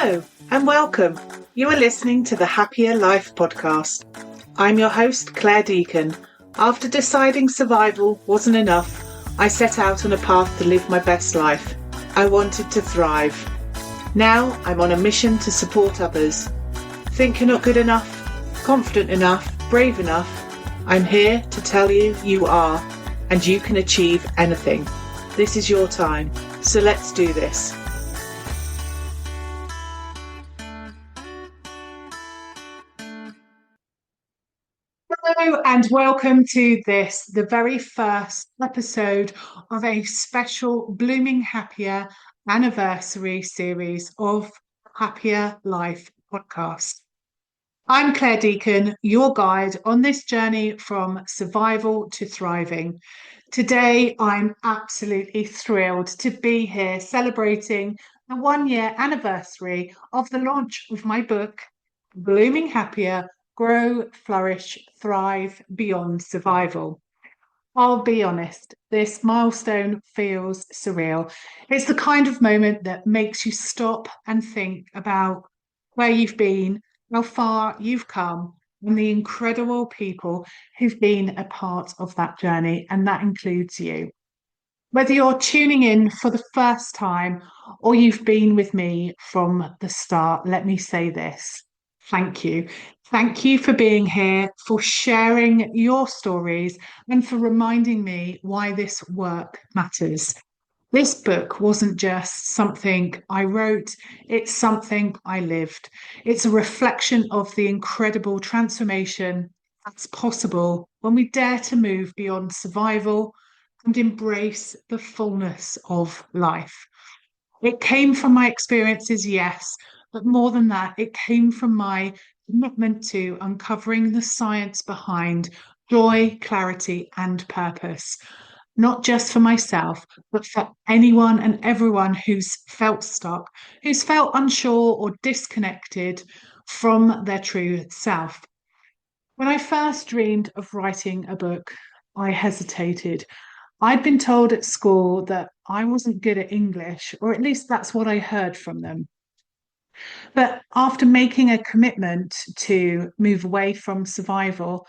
Hello and welcome. You are listening to the Happya Life podcast. I'm your host, Clare Deacon. After deciding survival wasn't enough, I set out on a path to live my best life. I wanted to thrive. Now I'm on a mission to support others. Think you're not good enough, confident enough, brave enough? I'm here to tell you you are, and you can achieve anything. This is your time, so let's do this. Hello and welcome to the very first episode of a special Blooming Happya anniversary series of Happya Life podcast. I'm Clare Deacon, your guide on this journey from survival to thriving. Today, I'm absolutely thrilled to be here celebrating the 1-year anniversary of the launch of my book, Blooming Happya, Grow, Flourish, Thrive Beyond Survival. I'll be honest, this milestone feels surreal. It's the kind of moment that makes you stop and think about where you've been, how far you've come, and the incredible people who've been a part of that journey, and that includes you. Whether you're tuning in for the first time or you've been with me from the start, let me say this. Thank you. Thank you for being here, for sharing your stories, and for reminding me why this work matters. This book wasn't just something I wrote, it's something I lived. It's a reflection of the incredible transformation that's possible when we dare to move beyond survival and embrace the fullness of life. It came from my experiences, yes, but more than that, it came from my commitment to uncovering the science behind joy, clarity, and purpose, not just for myself, but for anyone and everyone who's felt stuck, who's felt unsure or disconnected from their true self. When I first dreamed of writing a book, I hesitated. I'd been told at school that I wasn't good at English, or at least that's what I heard from them. But after making a commitment to move away from survival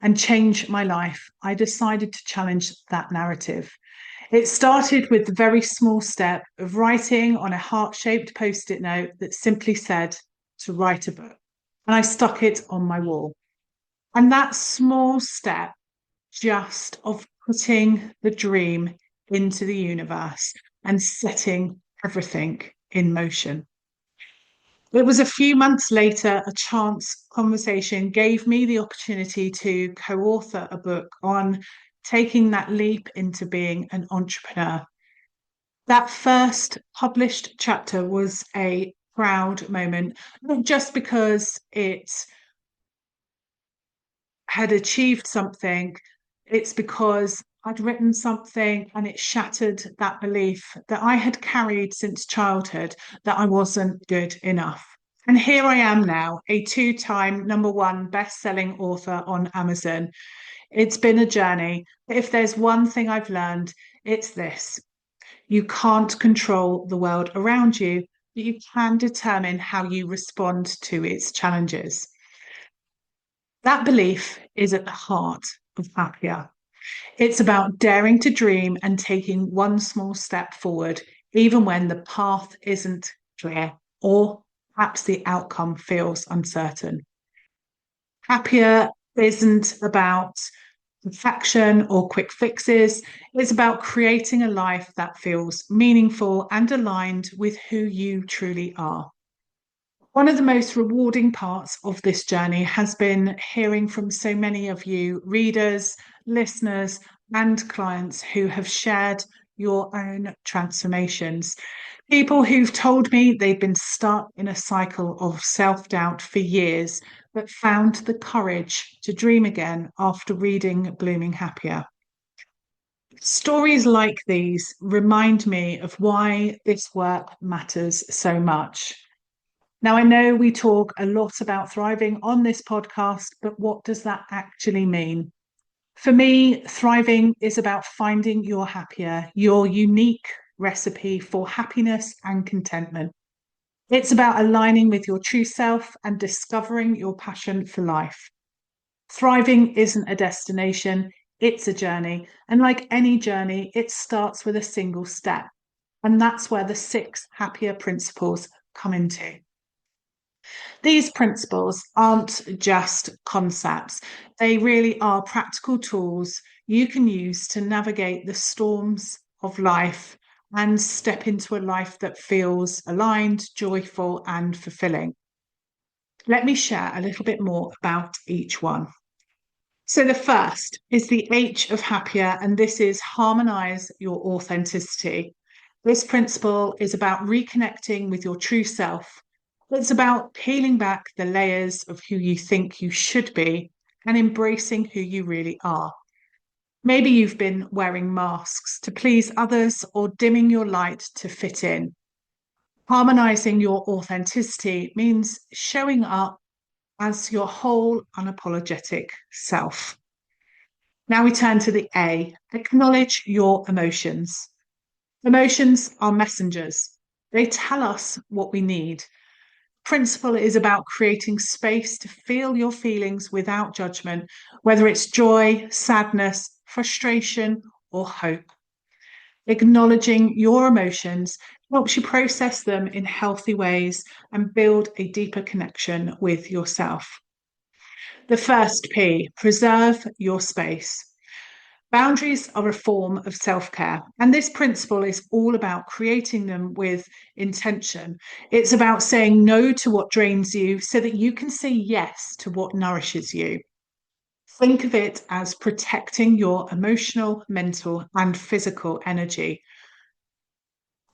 and change my life, I decided to challenge that narrative. It started with the very small step of writing on a heart-shaped post-it note that simply said to write a book. And I stuck it on my wall. And that small step just of putting the dream into the universe and setting everything in motion. It was a few months later, a chance conversation gave me the opportunity to co-author a book on taking that leap into being an entrepreneur. That first published chapter was a proud moment, not just because it had achieved something, it's because I'd written something and it shattered that belief that I had carried since childhood that I wasn't good enough. And here I am now, a 2-time #1 best-selling author on Amazon. It's been a journey. But if there's one thing I've learned, it's this. You can't control the world around you, but you can determine how you respond to its challenges. That belief is at the heart of Happya. It's about daring to dream and taking one small step forward, even when the path isn't clear or perhaps the outcome feels uncertain. Happya isn't about perfection or quick fixes. It's about creating a life that feels meaningful and aligned with who you truly are. One of the most rewarding parts of this journey has been hearing from so many of you readers, listeners, and clients who have shared your own transformations. People who've told me they've been stuck in a cycle of self-doubt for years, but found the courage to dream again after reading Blooming Happya. Stories like these remind me of why this work matters so much. Now, I know we talk a lot about thriving on this podcast, but what does that actually mean? For me, thriving is about finding your Happya, your unique recipe for happiness and contentment. It's about aligning with your true self and discovering your passion for life. Thriving isn't a destination, it's a journey. And like any journey, it starts with a single step. And that's where the 6 Happya principles come into. These principles aren't just concepts, they really are practical tools you can use to navigate the storms of life and step into a life that feels aligned, joyful, and fulfilling. Let me share a little bit more about each one. So, the first is the H of Happya, and this is harmonize your authenticity. This principle is about reconnecting with your true self. It's about peeling back the layers of who you think you should be and embracing who you really are. Maybe you've been wearing masks to please others or dimming your light to fit in. Harmonizing your authenticity means showing up as your whole unapologetic self. Now we turn to the A, acknowledge your emotions. Emotions are messengers. They tell us what we need. Principle is about creating space to feel your feelings without judgment, whether it's joy, sadness, frustration, or hope. Acknowledging your emotions helps you process them in healthy ways and build a deeper connection with yourself. The first P, preserve your space. Boundaries are a form of self care, and this principle is all about creating them with intention. It's about saying no to what drains you so that you can say yes to what nourishes you. Think of it as protecting your emotional, mental, and physical energy.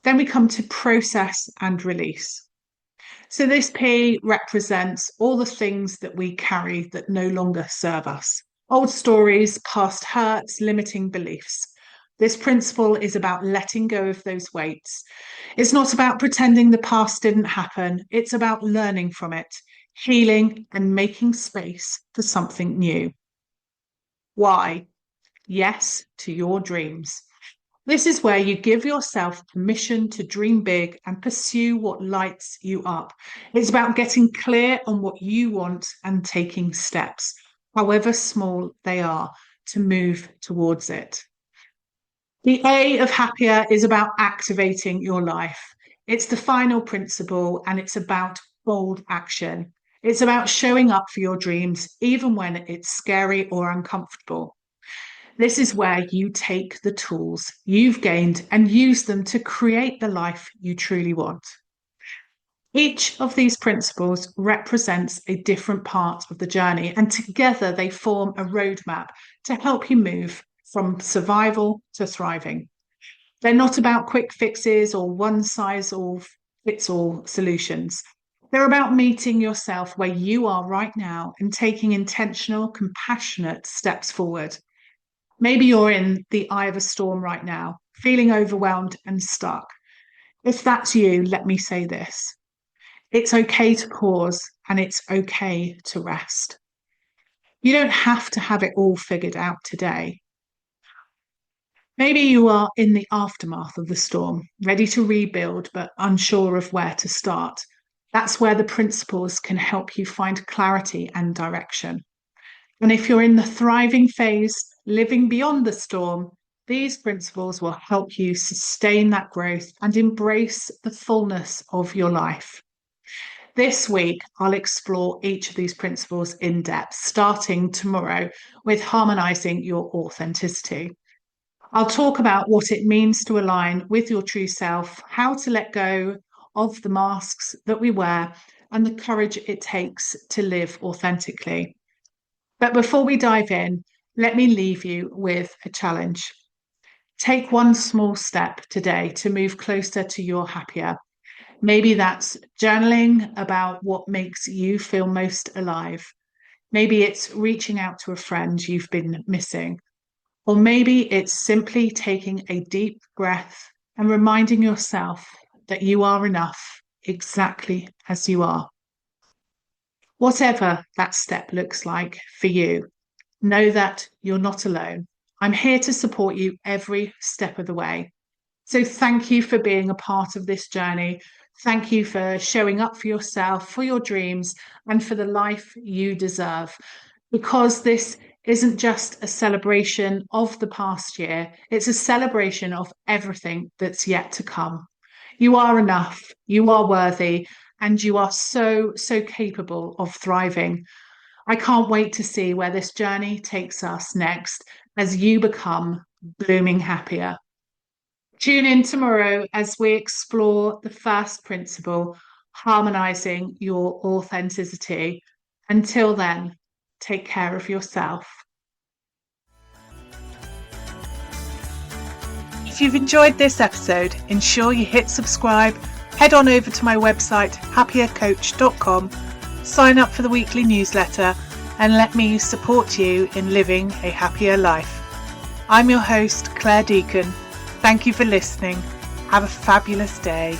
Then we come to process and release. So, this P represents all the things that we carry that no longer serve us. Old stories, past hurts, limiting beliefs. This principle is about letting go of those weights. It's not about pretending the past didn't happen. It's about learning from it, healing, and making space for something new. Why? Yes to your dreams. This is where you give yourself permission to dream big and pursue what lights you up. It's about getting clear on what you want and taking steps, however small they are, to move towards it. The A of Happya is about activating your life. It's the final principle and it's about bold action. It's about showing up for your dreams, even when it's scary or uncomfortable. This is where you take the tools you've gained and use them to create the life you truly want. Each of these principles represents a different part of the journey, and together they form a roadmap to help you move from survival to thriving. They're not about quick fixes or one size fits all solutions. They're about meeting yourself where you are right now and taking intentional, compassionate steps forward. Maybe you're in the eye of a storm right now, feeling overwhelmed and stuck. If that's you, let me say this. It's okay to pause and it's okay to rest. You don't have to have it all figured out today. Maybe you are in the aftermath of the storm, ready to rebuild but unsure of where to start. That's where the principles can help you find clarity and direction. And if you're in the thriving phase, living beyond the storm, these principles will help you sustain that growth and embrace the fullness of your life. This week, I'll explore each of these principles in depth, starting tomorrow with harmonizing your authenticity. I'll talk about what it means to align with your true self, how to let go of the masks that we wear, and the courage it takes to live authentically. But before we dive in, let me leave you with a challenge. Take one small step today to move closer to your Happya. Maybe that's journaling about what makes you feel most alive. Maybe it's reaching out to a friend you've been missing. Or maybe it's simply taking a deep breath and reminding yourself that you are enough exactly as you are. Whatever that step looks like for you, know that you're not alone. I'm here to support you every step of the way. So thank you for being a part of this journey. Thank you for showing up for yourself, for your dreams, and for the life you deserve. Because this isn't just a celebration of the past year, it's a celebration of everything that's yet to come. You are enough, you are worthy, and you are so capable of thriving. I can't wait to see where this journey takes us next as you become blooming happier. Tune in tomorrow as we explore the first principle, harmonizing your authenticity. Until then, take care of yourself. If you've enjoyed this episode, ensure you hit subscribe, head on over to my website, happyacoach.com, sign up for the weekly newsletter, and let me support you in living a happier life. I'm your host, Clare Deacon. Thank you for listening. Have a fabulous day.